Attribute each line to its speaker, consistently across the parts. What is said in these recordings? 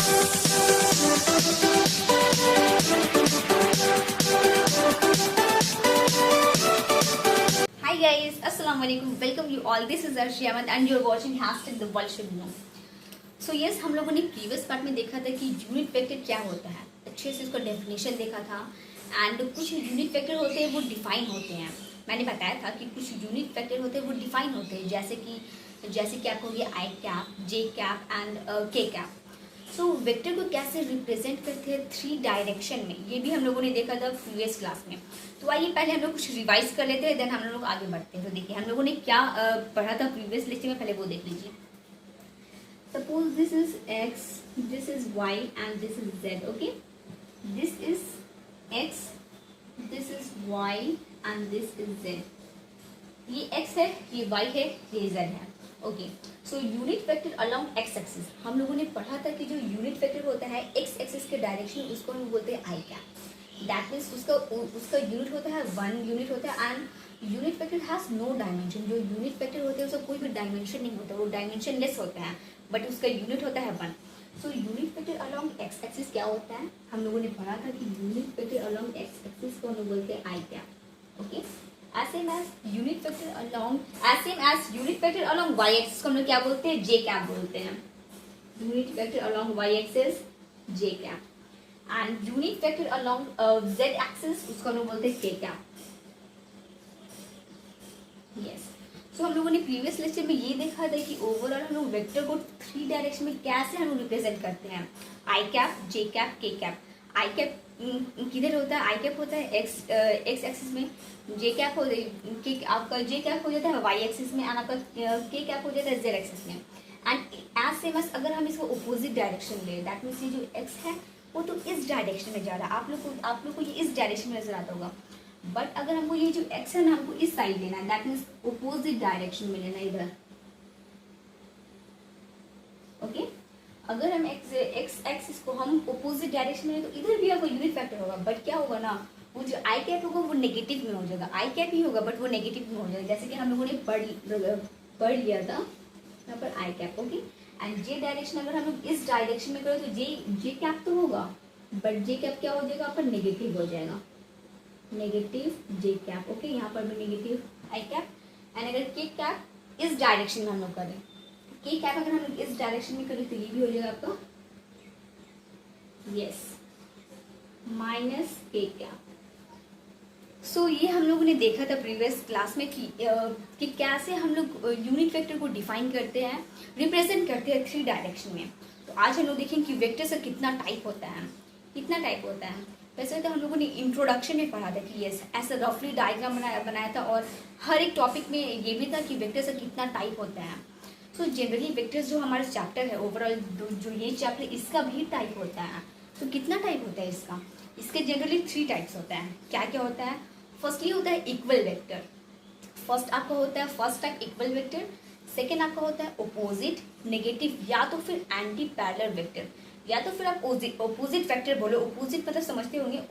Speaker 1: Hi guys, Assalamu alaikum. Welcome you all. This is Arshi Ahmed and you're watching hashtag the world should know. So yes, हम लोगों ने previous part में देखा था कि unit vector क्या होता है, अच्छे से उसका डेफिनेशन देखा था एंड कुछ यूनिट वेक्टर होते हैं वो डिफाइन होते हैं. मैंने बताया था कि कुछ यूनिट वेक्टर होते हैं वो डिफाइन होते हैं, जैसे कि आपको ये आई कैप, जे कैप एंड के कैप. सो वेक्टर को कैसे रिप्रेजेंट करते हैं 3 डायरेक्शन में, ये भी हम लोगों ने देखा था प्रीवियस क्लास में. तो आइए पहले हम लोग कुछ रिवाइज कर लेते हैं, देन हम लोग आगे बढ़ते हैं. तो देखिए हम लोगों ने क्या पढ़ा था प्रीवियस लेक्चर में, पहले वो देख लीजिए. Suppose this is x, this is y and this is z. Okay, this is x, this is y and this is z. ये एक्स है, ये वाई है, ये जेड है. Okay, so unit vector along x axis. हम लोगों ने पढ़ा था कि जो यूनिट वेक्टर होता है एक्स एक्सिस के डायरेक्शन, उसको हम बोलते हैं आई कैप. दैट मीन्स उसका यूनिट होता है 1 यूनिट होता है and unit vector has no dimension. जो यूनिट वेक्टर होते हैं उसका कोई भी डायमेंशन नहीं होता, वो डायमेंशन लेस होता है, बट उसका यूनिट होता है 1. So unit vector along x axis क्या होता है, हम लोगों ने पढ़ा था कि unit vector along x axis को हम लोग बोलते हैं आई cap. Okay, as same as unit vector along y axis को हम लोग क्या बोलते हैं, j कैप बोलते हैं. Unit vector along y axis j cap and unit vector along z axis उसको हम लोग बोलते हैं k कैप. यस, सो हम लोगों ने प्रीवियस लेक्चर में ये देखा था कि ओवरऑल हम लोग वेक्टर को 3 डायरेक्शन में कैसे हम रिप्रेजेंट करते हैं. आई कैप, जे कैप, के कैप. आई कैप किधर होता है, आई कैप होता है एक्स एक्सिस में, जे कैप हो आपका जे कैप हो जाता है वाई एक्सिस में एंड आपका के कैप हो जाता है जेड एक्सिस में. एंड एज सेम एज अगर हम इसको अपोजिट डायरेक्शन ले, दैट मीन्स ये जो एक्स है वो तो इस डायरेक्शन में जा रहा है, आप लोग को ये इस डायरेक्शन में नजर आता होगा. बट अगर हमको ये जो एक्स है ना, हमको इस साइड लेना है, दैट मीन्स अपोजिट डायरेक्शन में लेना इधर. ओके, अगर हम एक्स एक्सिस को हम अपोजिट डायरेक्शन में, तो इधर भी आपको यूनिट वेक्टर होगा, बट क्या होगा ना, वो जो आई कैप होगा वो नेगेटिव में हो जाएगा. आई कैप ही होगा बट वो नेगेटिव में हो जाएगा, जैसे कि हम लोगों ने पढ़ लिया था यहाँ पर I cap. Okay, and J direction अगर हम लोग इस डायरेक्शन में करें तो जे कैप तो होगा, बट जे कैप क्या हो जाएगा, आपका नेगेटिव हो जाएगा, नेगेटिव जे कैप. ओके, यहाँ पर भी नेगेटिव आई कैप. एंड अगर के कैप इस डायरेक्शन में हम लोग करें, के कैप अगर हम लोग इस डायरेक्शन में करें तो ये भी हो जाएगा आपका यस माइनस के कैप. सो ये हम लोगों ने देखा था प्रीवियस क्लास में कि कैसे हम लोग यूनिट वेक्टर को डिफाइन करते हैं, रिप्रेजेंट करते हैं 3 डायरेक्शन में. तो आज हम लोग देखेंगे कि वेक्टर का कितना टाइप होता है, कितना टाइप होता है. वैसे तो हम लोगों ने इंट्रोडक्शन में पढ़ा था कि यस ऐसा रफली डायग्राम बनाया था, और हर एक टॉपिक में ये भी था कि वेक्टर का कितना टाइप होता है. सो जनरली वेक्टर्स जो हमारा चैप्टर है ओवरऑल, जो ये चैप्टर इसका भी टाइप होता है. तो कितना टाइप होता है इसका, इसके जनरली 3 टाइप्स होता है. क्या क्या होता है, फर्स्टली होता है इक्वल वेक्टर. फर्स्ट आपका होता है first type equal vector. Second आपका होता है ओपोजिट, नेगेटिव या तो फिर एंटी पैरेलल वेक्टर, या तो फिर आप ओपोजिट वेक्टर बोलो. ओपोजिट मतलब समझते होंगे,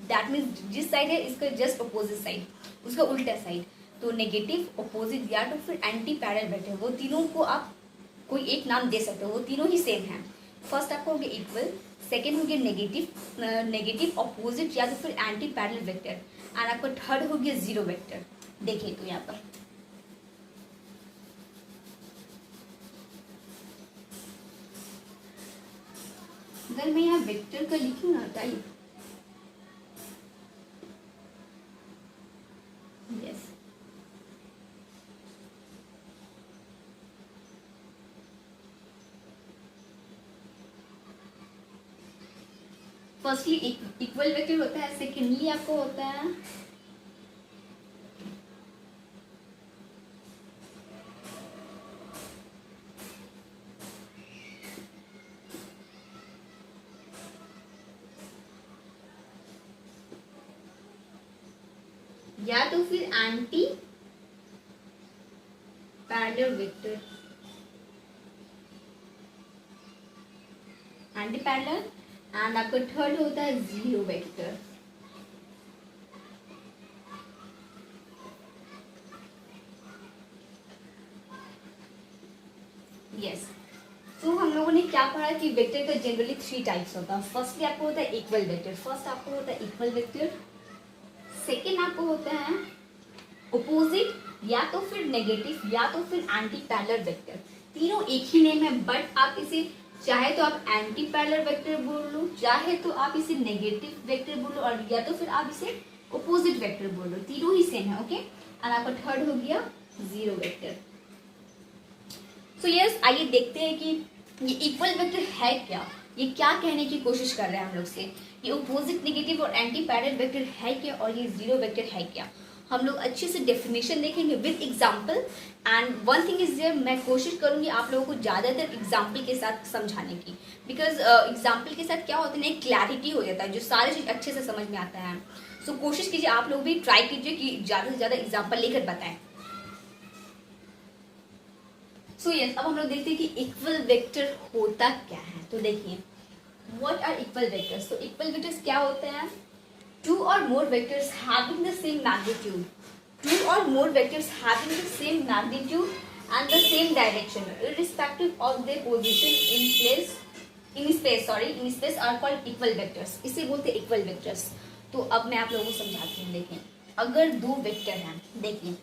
Speaker 1: दैट मीन्स जिस साइड है इसका जस्ट ओपोजिट साइड, उसका उल्टा साइड. तो नेगेटिव, ओपोजिट या तो फिर एंटी पैरेलल वेक्टर, वो तीनों को आप कोई एक नाम दे सकते हो, वो तीनों ही सेम है. फर्स्ट आपका हो गया इक्वल, सेकेंड हो गया नेगेटिव ऑपोजिट या तो फिर एंटी पैरेलल वेक्टर, एंड आपका थर्ड हो गया जीरो वेक्टर. देखिए तो यहाँ पर अगर मैं यहाँ वेक्टर का लिखूँ ना type, yes firstly equal vector होता है, सेकेंडली आपको होता है या तो फिर anti parallel vector, anti parallel. And आपका थर्ड होता है जीरो वेक्टर. यस, तो हम लोगों ने क्या पढ़ा कि वेक्टर का जनरली 3 टाइप्स होता है। फर्स्टली आपको होता है इक्वल वेक्टर, फर्स्ट आपको होता है इक्वल वेक्टर, सेकेंड आपको होता है ऑपोजिट, या तो फिर नेगेटिव, या तो फिर एंटी पैरेलल वेक्टर। तीनों एक ही नेम है, बट आप इसे चाहे तो आप एंटी पैरेलल वेक्टर बोल लो, चाहे तो आप इसे नेगेटिव वेक्टर बोलो, और या तो फिर आप इसे ऑपोजिट वेक्टर बोल लो, तीनों ही सेम है। ओके, और आपका थर्ड हो गया जीरो वेक्टर। सो यस, आइए देखते हैं कि ये इक्वल वेक्टर है क्या, ये क्या कहने की कोशिश कर रहे हैं हम लोग से, ये ऑपोजिट, नेगेटिव और एंटी पैरेलल वेक्टर है क्या, और ये जीरो वेक्टर है क्या। हम लोग अच्छे से डेफिनेशन देखेंगे with example, and one thing is there, मैं कोशिश करूंगी आप लोगों को ज़्यादातर एग्जांपल के साथ समझाने की, बिकॉज एग्जांपल के साथ क्या होता है ना, क्लैरिटी हो जाता है, जो सारी चीज़ अच्छे से समझ में आता है। सो कोशिश कीजिए, आप लोग भी ट्राई कीजिए कि ज़्यादा से ज़्यादा एग्जाम्पल लेकर बताएं। सो यस, अब हम लोग देखते हैं कि इक्वल वेक्टर होता क्या है। तो देखिए, व्हाट आर इक्वल वेक्टर्स। तो इक्वल वेक्टर्स क्या होते हैं, two or more vectors having the same magnitude, two or more vectors having the same magnitude and the same direction irrespective of their position in space are called equal vectors। इसे बोलते हैं equal vectors। तो अब मैं आप लोगों को समझाती हूँ। देखिए, अगर दो वेक्टर हैं, देखिए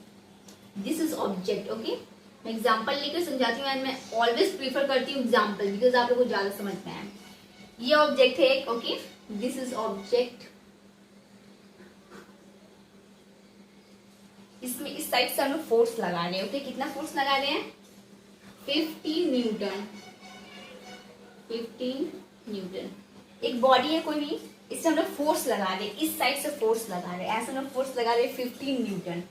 Speaker 1: दिस इज ऑब्जेक्ट, ओके, मैं एग्जाम्पल लेकर समझाती हूँ, एंड मैं ऑलवेज प्रीफर करती हूँ एग्जाम्पल, बिकॉज आप लोगों को ज्यादा समझ में आए। ये ऑब्जेक्ट है एक, ओके, दिस इज ऑब्जेक्ट, इसमें इस साइड से हम लोग फोर्स लगा रहे हैं। ओके, कितना फोर्स लगा रहे हैं, 15 न्यूटन, 15 न्यूटन। एक बॉडी है कोई भी, इससे हम लोग फोर्स लगा रहे हैं, इस साइड से फोर्स लगा रहे हैं, ऐसे हम लोग फोर्स लगा रहे हैं 15 न्यूटन।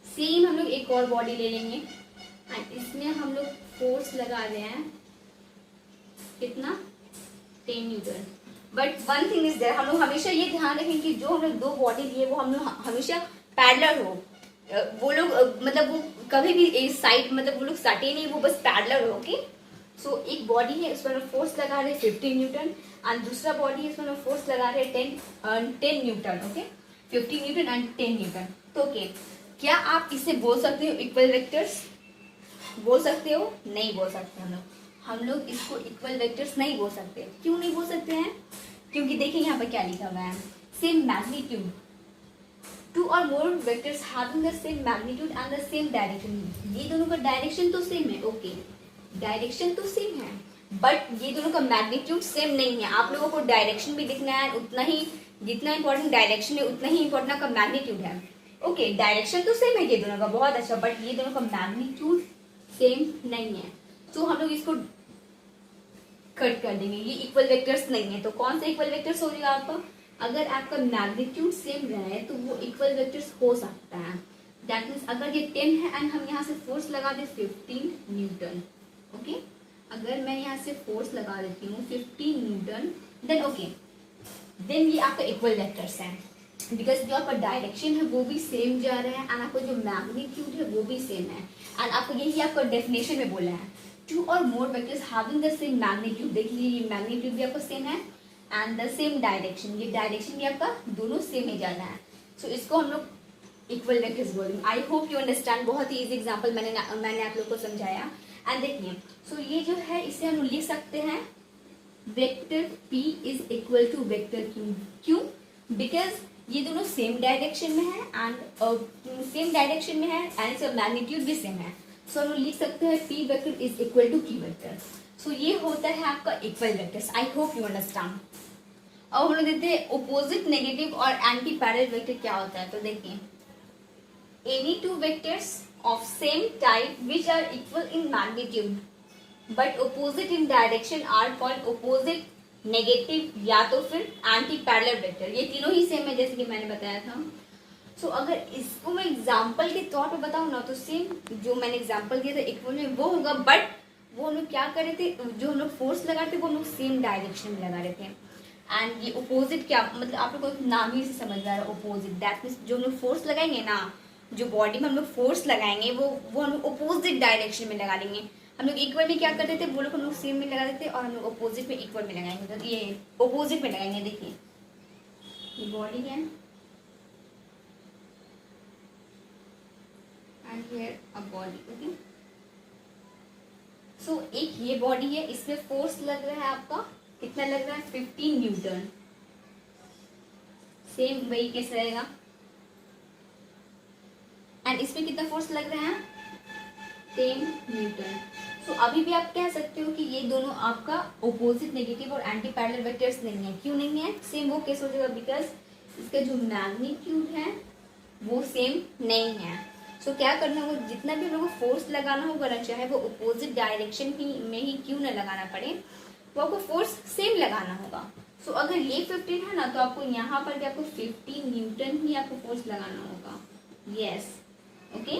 Speaker 1: सेम हम लोग एक और बॉडी ले लेंगे, एंड इसमें हम लोग फोर्स लगा रहे हैं कितना, 10 newton. But one thing is there, हम लोग हमेशा ये ध्यान रखें कि जो हम लोग दो बॉडी लिए वो हम लोग हमेशा पैरेलल हो, वो लोग मतलब वो कभी भी इस साइड मतलब वो लोग सटे नहीं, वो बस पैरेलल हो। ओके, सो एक बॉडी है, उस पर फोर्स लगा रहे 15 न्यूटन, एंड दूसरा बॉडी है, इसमें फोर्स लगा रहे 10 Newton. Okay, 15 Newton and 10 Newton. तो ओके, क्या आप इसे बोल सकते हो इक्वल वेक्टर्स, बोल सकते हो? नहीं बोल सकते हम लोग इसको इक्वल वेक्टर्स नहीं बोल सकते। क्यों नहीं बोल सकते हैं? क्योंकि देखिए यहाँ पर क्या लिखा हुआ है, same magnitude, two or more vectors having the same magnitude and the same direction. ये दोनों का डायरेक्शन तो सेम है, ओके, डायरेक्शन तो सेम है, बट ये दोनों का मैग्नीट्यूड सेम नहीं है। आप लोगों को डायरेक्शन भी दिखना है, उतना ही जितना इंपॉर्टेंट डायरेक्शन है उतना ही इंपॉर्टेंट का मैग्नीट्यूड है। ओके, डायरेक्शन तो सेम है ये दोनों का, बहुत अच्छा, बट ये दोनों का मैग्नीट्यूड सेम नहीं है। तो हम लोग इसको कट कर देंगे, ये इक्वल वेक्टर्स नहीं है। तो कौन सा इक्वल वेक्टर्स हो जाएगा आपका, अगर आपका मैग्नीट्यूड सेम रहे तो वो इक्वल वेक्टर्स हो सकता है। दैट मीन्स अगर ये 10 है एंड हम यहाँ से फोर्स लगा दे 15 न्यूटन, ओके, अगर मैं यहाँ से फोर्स लगा देती हूँ 15 न्यूटन, देन ओके, देन ये आपका इक्वल वेक्टर्स है, बिकॉज जो आपका डायरेक्शन है वो भी सेम जा रहा है, एंड आपका जो मैग्नीट्यूड है वो भी सेम है, एंड आपको यही आपका डेफिनेशन में बोला है, two or more vectors having the same magnitude. देखिए ये मैग्नीट्यूड भी आपका सेम है एंड द सेम डायरेक्शन, ये डायरेक्शन भी आपका दोनों सेम ही जाना है। सो इसको हम लोग इक्वल वेक्टर्स बोलेंगे। आई होप यू अंडरस्टैंड, बहुत ही इजी एग्जांपल मैंने आप लोग को समझाया। एंड देखिए, सो ये जो है इसे हम लिख सकते हैं vector P is equal to vector Q। क्यों? बिकॉज ये दोनों सेम डायरेक्शन में है एंड सेम डायरेक्शन में है एंड इसका मैग्नीट्यूड भी सेम है। सो हम लिख सकते हैं P vector is equal to Q vector. So ये होता है आपका equal vectors. I hope you understand. अब हम लोग देखते हैं ऑपोजिट, नेगेटिव और एंटी पैरेलल वेक्टर क्या होता है। तो देखिए, any two vectors of same type which are equal in magnitude but opposite in direction are called opposite, negative या तो फिर एंटी पैरेलल वेक्टर। ये तीनों ही सेम है जैसे कि मैंने बताया था। सो अगर इसको मैं एग्जांपल के तौर पे बताऊं ना, तो सेम जो मैंने एग्जांपल दिया था इक्वल में वो होगा, बट वो हम लोग क्या कर रहे थे, जो हम लोग फोर्स लगा रहे थे वो हम लोग सेम डायरेक्शन में लगा रहे थे। एंड ये अपोजिट क्या मतलब, आप लोग को नाम ही से समझ में आ रहा है अपोजिट, दैट मीन्स जो हम लोग फोर्स लगाएंगे ना, जो बॉडी में हम लोग फोर्स लगाएंगे वो हम लोग अपोजिट डायरेक्शन में लगा देंगे। हम लोग इक्वल में क्या करते थे, वो लोग हम लोग सेम में लगा देते और हम लोग अपोजिट में इक्वल में लगाएंगे, तो ये अपोजिट में लगाएंगे। देखिए ये बॉडी है and here a body, okay, सो एक ये बॉडी है, इसमें फोर्स लग रहा है आपका कितना लग रहा है 15 न्यूटन। सेम वही केस रहेगा। एंड इसमें कितना फोर्स लग रहा है 10 न्यूटन। सो अभी भी आप कह सकते हो कि ये दोनों आपका ऑपोजिट नेगेटिव और एंटी पैरेलल वेक्टर्स नहीं है। क्यों नहीं है? सेम वो केस हो जाएगा बिकॉज इसका जो मैग्नीट्यूड है वो सेम नहीं है। सो क्या करना होगा, जितना भी हम लोग को फोर्स लगाना होगा ना, चाहे वो अपोजिट डायरेक्शन ही में ही क्यों ना लगाना पड़े, वो आपको फोर्स सेम लगाना होगा। सो अगर ये 15 है ना, तो आपको यहाँ पर भी आपको 15 न्यूटन ही आपको फोर्स लगाना होगा। Yes, okay.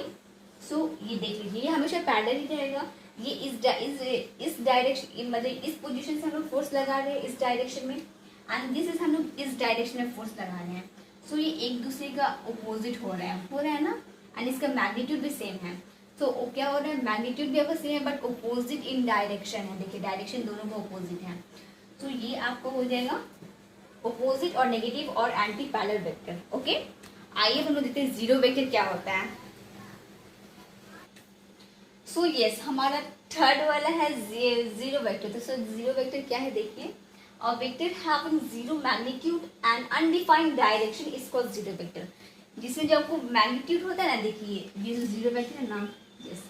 Speaker 1: सो ये देख लीजिए, ये हमेशा पैरेलल ही रहेगा। ये इस डायरेक्शन मतलब इस पोजीशन से हम लोग फोर्स लगा रहे हैं इस डायरेक्शन में, एंड दिस इज हम लोग इस डायरेक्शन में फोर्स लगा रहे हैं। सो ये एक दूसरे का अपोजिट हो रहा है ना, एंड इसका मैग्नीट्यूड भी सेम है। तो क्या हो रहा है, मैग्नीट्यूड भी आपका सेम है बट अपोजिट इन डायरेक्शन है। देखिए डायरेक्शन दोनों का अपोजिट है। तो ये आपको हो जाएगा अपोजिट और नेगेटिव और एंटी पैरेलल वेक्टर। ओके, आइए हम लोग देखते हैं जीरो वेक्टर क्या होता है। सो यस, हमारा थर्ड वाला है जीरो वेक्टर। तो सर जीरो वेक्टर क्या है देखिए, a vector having zero magnitude and undefined direction is called zero vector। जिसमें जो आपको मैग्नीट्यूड होता है ना, देखिए ये जो जीरो वेक्टर है ना, यस,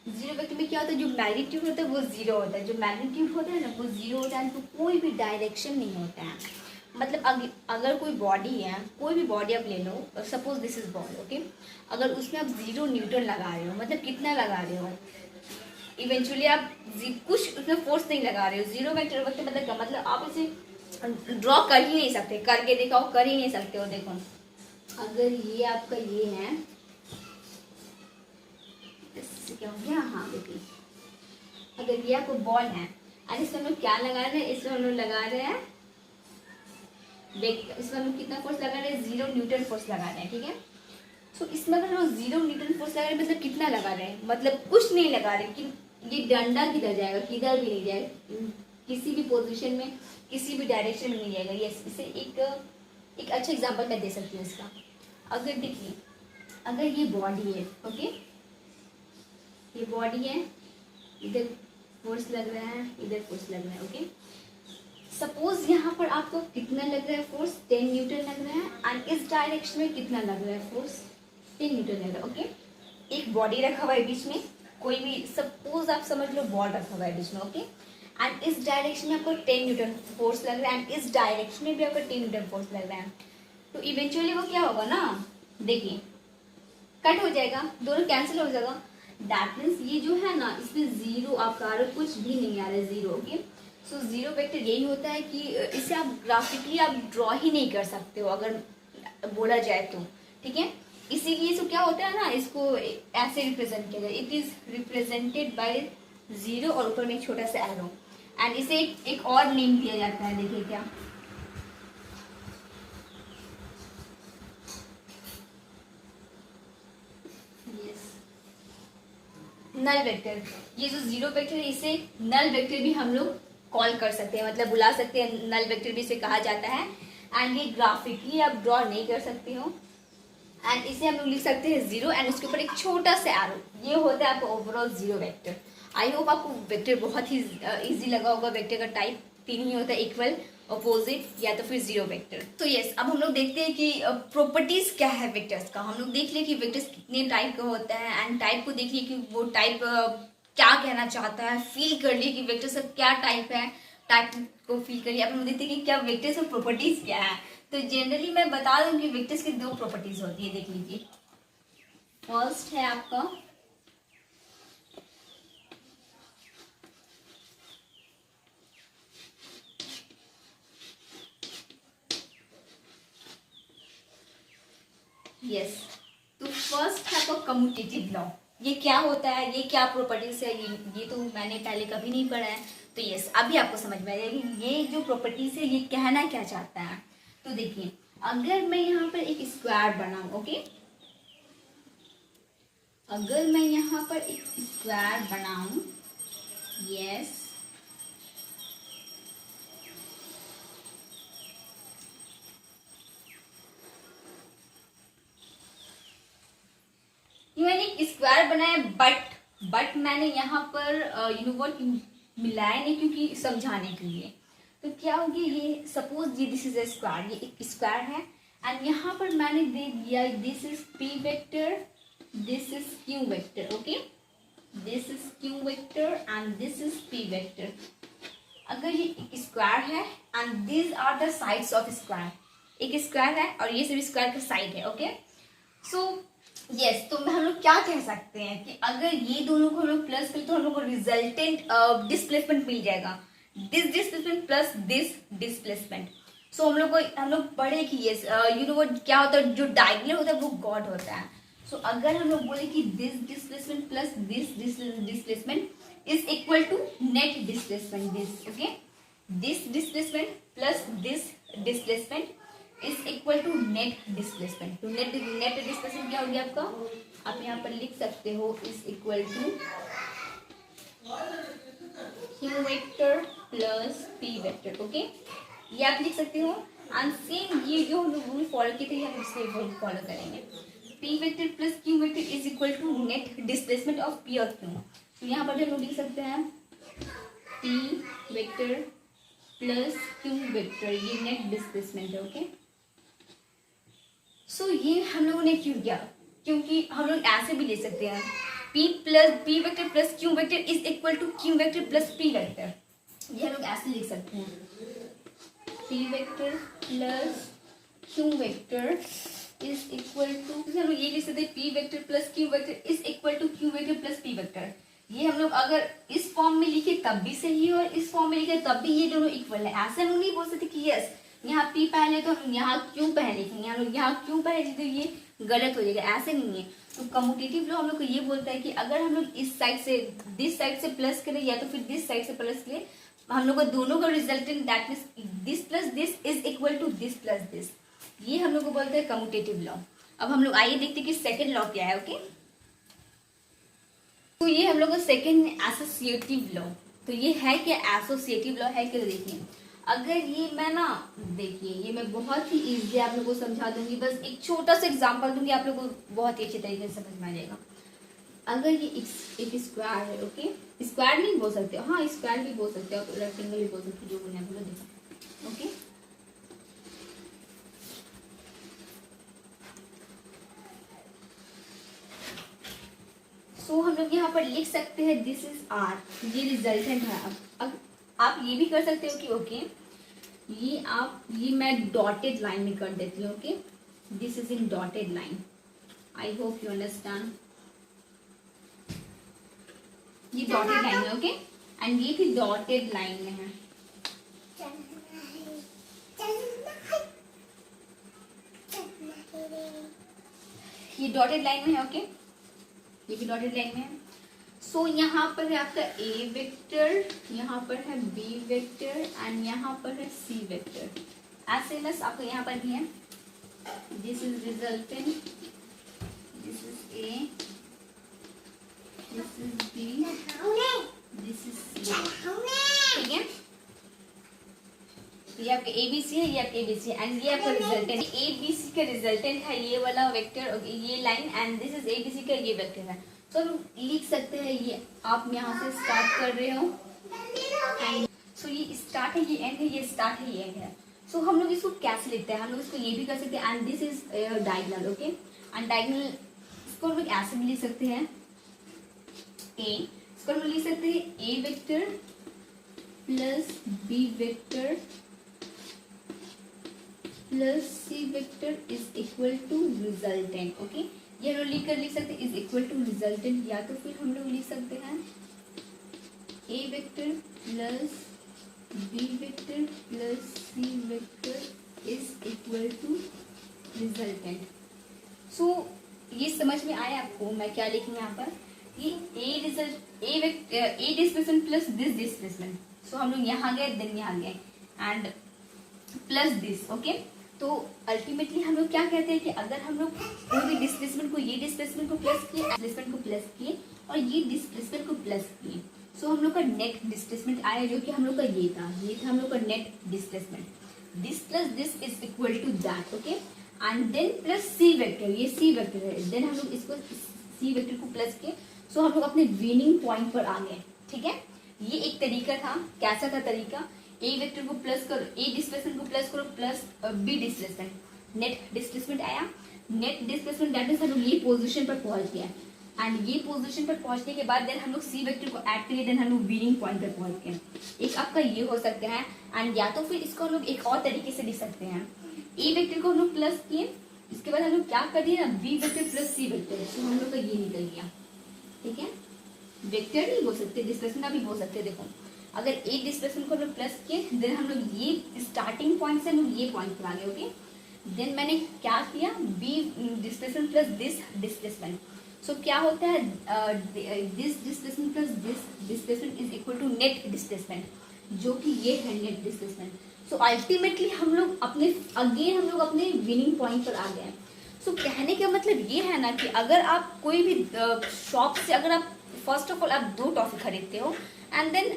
Speaker 1: जीरो वेक्टर में क्या होता है, जो मैग्नीट्यूड होता है वो जीरो होता है। जो मैग्नीट्यूड होता है ना वो जीरो होता है, तो कोई भी डायरेक्शन नहीं होता है। मतलब अगर कोई बॉडी है, कोई भी बॉडी आप ले लो, suppose this is body, okay, अगर उसमें आप 0 न्यूटन लगा रहे हो, मतलब कितना लगा रहे हो, इवेंचुअली आप कुछ उसमें फोर्स नहीं लगा रहे हो। जीरो वेक्टर वक्त मतलब क्या, मतलब आप इसे ड्रॉ कर ही नहीं सकते, करके दिखाओ, कर ही नहीं सकते हो। देखो अगर ये आपका ये है, क्या हो गया, हाँ देखिए, अगर ये आपको बॉल है और इसमें हम लोग क्या लगा रहे हैं, इसमें हम लोग लगा रहे हैं इसमें हम लोग कितना फोर्स लगा रहे हैं, 0 न्यूटन फोर्स लगा रहे हैं, ठीक है। सो इसमें अगर हम 0 न्यूटन फोर्स लगा रहे हैं, मतलब कितना लगा रहे हैं, मतलब कुछ नहीं लगा रहे, कि ये डंडा किधर जाएगा, किधर भी नहीं जाएगा, किसी भी पोजीशन में किसी भी डायरेक्शन में नहीं जाएगा। यस, इसे एक अच्छा एग्जांपल मैं दे सकती हूँ इसका। अगर देखिए, अगर ये बॉडी है, ओके, ये बॉडी है, इधर फोर्स लग रहा है, इधर फोर्स लग रहा है, ओके। सपोज यहाँ पर आपको कितना लग रहा है फोर्स, 10 न्यूटन लग रहा है, एंड इस डायरेक्शन में कितना लग रहा है फोर्स, 10 न्यूटन लग रहा है, ओके। एक बॉडी रखा हुआ है बीच में, कोई भी सपोज आप समझ लो बॉल रखा हुआ है बीच में, ओके, एंड इस डायरेक्शन में आपको 10 न्यूटन फोर्स लग रहा है, एंड इस डायरेक्शन में भी आपको 10 न्यूटन फोर्स लग रहा है। तो इवेंचुअली वो क्या होगा ना, देखिए कट हो जाएगा, दोनों कैंसिल हो जाएगा। दैट मीन्स ये जो है ना, इसमें जीरो आपका आ रहा है, कुछ भी नहीं आ रहा है, zero, okay. So zero vector यही होता है कि इसे आप ग्राफिकली आप ड्रॉ ही नहीं कर सकते हो अगर बोला जाए तो, ठीक है। इसीलिए तो क्या होता है ना, इसको ऐसे रिप्रेजेंट किया जाए, it is represented by zero और ऊपर में एक छोटा सा एरो, एंड इसे एक और नेम दिया जाता है, देखिए क्या, नल वेक्टर। ये जो जीरो वेक्टर है इसे नल वेक्टर भी हम लोग कॉल कर सकते हैं, मतलब बुला सकते हैं, नल वेक्टर भी इसे कहा जाता है। एंड ये ग्राफिकली आप ड्रॉ नहीं कर सकते हो, एंड इसे हम लोग लिख सकते हैं जीरो एंड उसके ऊपर एक छोटा सा एरो, ये होता है आपका overall zero vector. I hope आपको वेक्टर बहुत ही इजी लगा होगा। वेक्टर का टाइप 3 ही होता है, इक्वल, अपोजिट या तो फिर जीरो वेक्टर। तो यस, अब हम लोग देखते हैं कि प्रॉपर्टीज क्या है वेक्टर्स का। हम लोग देख लिए कि वेक्टर्स कितने टाइप का होता है, एंड टाइप को देख लिए कि वो टाइप क्या कहना चाहता है, फील कर लिए कि वेक्टर्स का क्या टाइप है, टाइप को फील करिए। अब हम देखते हैं कि क्या वेक्टर्स का प्रॉपर्टीज क्या है। तो जनरली मैं बता दूं कि वेक्टर्स की 2 प्रॉपर्टीज होती है, देख लीजिए। फर्स्ट है आपका यस, तो फर्स्ट है आपका कम्यूटेटिव लॉ। ये क्या होता है, ये क्या प्रॉपर्टीज है, ये तो मैंने पहले कभी नहीं पढ़ा है। तो यस, अभी आपको समझ में आएगा कि ये जो प्रॉपर्टीज है ये कहना क्या चाहता है। तो देखिए, अगर मैं यहाँ पर एक स्क्वायर बनाऊं, ओके, अगर मैं यहाँ पर एक स्क्वायर बनाऊं, यस, मैंने एक स्क्वायर बनाया, बट बट मैंने यहाँ पर यू नो व्हाट मिलाया नहीं, क्योंकि समझाने के लिए। तो क्या हो गया, ये सपोज ये दिस इज ए स्क्वायर, ये एक स्क्वायर है, एंड यहाँ पर मैंने दे दिया this is p vector, this is q vector, okay, this is q vector and this is p vector. अगर ये एक स्क्वायर है and these are the sides of square, एक स्क्वायर है और ये सभी स्क्वायर का साइड है, ओके। सो यस, तो हम लोग क्या कह सकते हैं कि अगर ये दोनों को हम लोग प्लस करें तो हम लोग को रिजल्टेंट डिस्प्लेसमेंट मिल जाएगा, this displacement plus this displacement. So हम लोग पढ़े कि ये यू नो व्हाट क्या होता है, जो डायगोनल होता है वो गॉड होता है। सो अगर हम लोग बोले कि this displacement plus this displacement is equal to net displacement, this, okay, this displacement plus this displacement is equal to net displacement. तो नेट डिस्प्लेसमेंट क्या हो गया आपका, आप यहाँ पर लिख सकते हो is equal to q vector plus p vector, okay, ये आप लिख सकते हो। एंड सेम ये जो हम लोग रूल फॉलो किए थे हम इससे फॉलो करेंगे, p vector plus q vector is equal to net displacement of p और क्यू। तो यहाँ पर हम लोग लिख सकते हैं p vector plus q vector, ये नेट डिस्प्लेसमेंट है, ओके। सो ये हम लोगों ने क्यों किया, क्योंकि हम लोग ऐसे भी ले सकते हैं p vector plus q vector is equal to q vector plus p vector, ये हम लोग ऐसे लिख सकते हैं, p vector plus q vector is equal to, हम लोग ये लिख सकते हैं p vector plus q vector is equal to q vector plus p vector. ये हम लोग अगर इस फॉर्म में लिखे तब भी सही है और इस फॉर्म में लिखे तब भी ये दोनों इक्वल है। ऐसे हम लोग नहीं बोल सकते कि यस यहाँ पी पहले तो हम यहाँ क्यों पहले लिखेंगे, हम लोग यहाँ क्यों पहले तो ये गलत हो जाएगा, ऐसे नहीं है। तो कम्यूटेटिव लॉ हम लोग को ये बोलता है कि अगर हम लोग इस साइड से दिस साइड से प्लस करें या तो फिर दिस साइड से प्लस करें, हम लोग को दोनों का resultant that means this plus this is equal to this plus this, ये हम लोग को बोलते हैं कम्यूटेटिव लॉ। अब हम लोग आइए देखते हैं कि सेकंड लॉ क्या है, ओके। तो ये हम लोग का सेकंड एसोसिएटिव लॉ। तो ये है क्या, एसोसिएटिव लॉ है क्या, देखिए अगर ये मैं ना, देखिए ये मैं बहुत ही इजी आप लोगों को समझा दूंगी, बस एक छोटा सा एग्जांपल दूंगी, आप लोगों को बहुत ही अच्छे तरीके से समझ में आ जाएगा। अगर ये एक स्क्वायर है, ओके, स्क्वायर नहीं बोल सकते, हाँ स्क्वायर भी बोल सकते हो, रेक्टेंगल भी बोल सकते हो, जो बोलना है बोलो, देखो, ओके। सो हम लोग यहाँ पर लिख सकते हैं दिस इज आर, ये रिजल्टेंट है। अब आप ये भी कर सकते हो कि ओके ये मैं डॉटेड लाइन में कर देती हूँ, okay, this is in dotted line, I hope you understand, ये डॉटेड लाइन में, ओके, एंड ये भी डॉटेड लाइन में है, ये डॉटेड लाइन में है, ओके, ये भी डॉटेड लाइन में है। सो यहाँ पर है आपका ए वेक्टर, यहाँ पर है बी वेक्टर एंड यहाँ पर है सी वेक्टर, ऐसे बस आपको यहाँ पर भी है, this is resultant, this is a, this is b, this is c, ठीक है। ये आपका एबीसी है, ये आपका एबीसी है एंड ये आपका रिजल्टेंट, एबीसी का रिजल्टेंट है ये वाला वेक्टर, ये line, and this is ABC का ये वेक्टर है। तो हम लिख सकते हैं ये आप यहाँ से स्टार्ट कर रहे हो एंड सो ये स्टार्ट है, ये एंड है, ये स्टार्ट है, ये एंड है। सो हम लोग इसको कैसे लिखते हैं, हम लोग इसको ये भी कर सकते हैं and this is diagonal, okay, and diagonal इसको हम लोग ऐसे भी लिख सकते हैं, ए, इसको हम लोग लिख सकते हैं A vector plus B vector plus C vector is equal to resultant, okay, ये हम लोग लिख सकते हैं इज इक्वल टू रिजल्टेंट, या तो फिर हम लोग लिख सकते हैं A vector plus B vector plus C vector is equal to resultant. So ये समझ में आया आपको मैं क्या लिखूँ यहाँ पर, ये A vector A displacement plus this displacement, so हम लोग यहाँ गए देन यहाँ गए एंड प्लस दिस, ओके। तो अल्टीमेटली हम लोग क्या कहते हैं कि अगर हम लोग कोई भी डिस्प्लेसमेंट को ये डिस्प्लेसमेंट को प्लस किए, डिस्प्लेसमेंट को प्लस किए और ये डिस्प्लेसमेंट को प्लस किए, सो हम लोग का नेट डिस्प्लेसमेंट आया, जो कि हम लोग का ये था हम लोग का net displacement, this plus this is equal to that, okay, and then plus C vector, ये सी वेक्टर है, देन हम लोग इसको सी वेक्टर को प्लस किए, सो हम लोग अपने विनिंग पॉइंट पर आ गए, ठीक है। ये एक तरीका था। कैसा था तरीका? ए वेक्टर को प्लस करो, ए डिस्प्लेसमेंट को प्लस करो plus b displacement, net displacement आया। नेट डिस्प्लेसमेंट दैट मींस हम लोग ये पोजीशन पर पहुंच गए, एंड ये पोजीशन पर पहुंचने के बाद देन हम लोग सी वेक्टर को ऐड करिए, देन हम लोग विनिंग पॉइंट पर पहुंच गए। एक आपका ये हो सकता है, एंड या तो फिर इसको हम लोग एक और तरीके से लिख सकते हैं। ए वेक्टर को हम लोग प्लस किए, इसके बाद हम लोग क्या कर दिए ना, B vector plus C vector, तो हम लोग का ये निकल गया, ठीक है। वेक्टर नहीं बोल सकते, डिस्प्लेसमेंट भी बोल सकते। देखो अगर ए डिस्प्लेसमेंट को हम लोग प्लस किए, देन हम लोग ये स्टार्टिंग पॉइंट से हम लोग ये पॉइंट पर आ गए, ओके। देन मैंने क्या किया, B displacement plus this displacement. So क्या होता है, this displacement plus this displacement is equal to net displacement, जो कि ये है नेट डिस्प्लेसमेंट। सो अल्टीमेटली हम लोग अपने विनिंग पॉइंट पर आ गए। सो कहने का मतलब ये है ना कि अगर आप कोई भी शॉप से अगर आप फर्स्ट ऑफ ऑल आप 2 टॉफी खरीदते हो एंड देन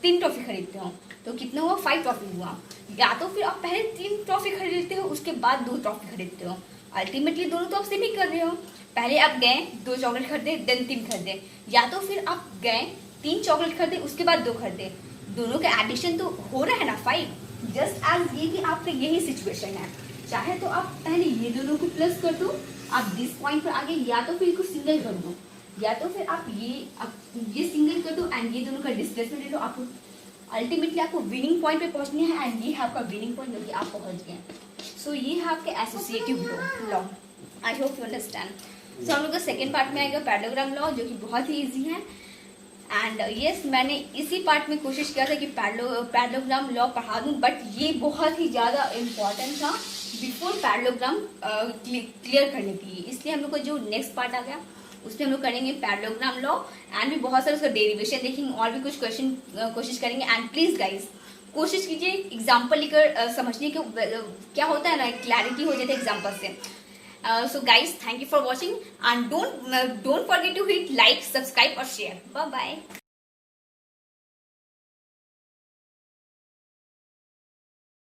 Speaker 1: 3 टॉफी खरीदते हो, तो कितना हुआ, 5 टॉफी हुआ। या तो फिर आप पहले 3 टॉफी खरीदते हो, उसके बाद 2 टॉफी खरीदते हो। अल्टीमेटली दोनों तो आप सेम ही कर रहे हो। पहले आप गए 2 चॉकलेट खरीदे, देन 3 खरीदे, या तो फिर आप गए 3 चॉकलेट खरीदे, उसके बाद 2 खरीदे, दोनों का एडिशन तो हो रहा है ना 5। जस्ट एज ये भी आपका यही सिचुएशन है। चाहे तो आप पहले ये दोनों को प्लस कर दो, आप दिस पॉइंट पर आगे, या तो फिर इसको सिंगल कर दो, या तो फिर आप ये सिंगल कर दो एंड ये दोनों का डिस्प्लेसमेंट ले लो। आपको अल्टीमेटली आपको विनिंग पॉइंट पे पहुंचना है, एंड ये है आपका विनिंग पॉइंट, जो कि आप पहुंच गए। सो ये है आपके associative law. I hope you understand. So हम लोग का सेकेंड पार्ट में आएगा पैरेललोग्राम लॉ, जो कि बहुत ही ईजी है। एंड यस मैंने इसी पार्ट में कोशिश किया था कि पैरेललोग्राम लॉ पढ़ा दूं, बट ये बहुत ही ज़्यादा इम्पॉर्टेंट था बिफोर पैरेललोग्राम क्लियर करने के लिए। इसलिए हम लोग का जो नेक्स्ट पार्ट आ गया, उसमें हम लोग करेंगे पैरेललोग्राम लॉ, एंड भी बहुत सारे उसका डेरिवेशन देखेंगे, और भी कुछ क्वेश्चन कोशिश करेंगे। एंड प्लीज गाइज कोशिश कीजिए एग्जाम्पल लेकर समझने के, क्या होता है ना, क्लैरिटी हो जाता है एग्जाम्पल से। So guys, thank you for watching, and don't forget to hit like, subscribe और share. Bye bye.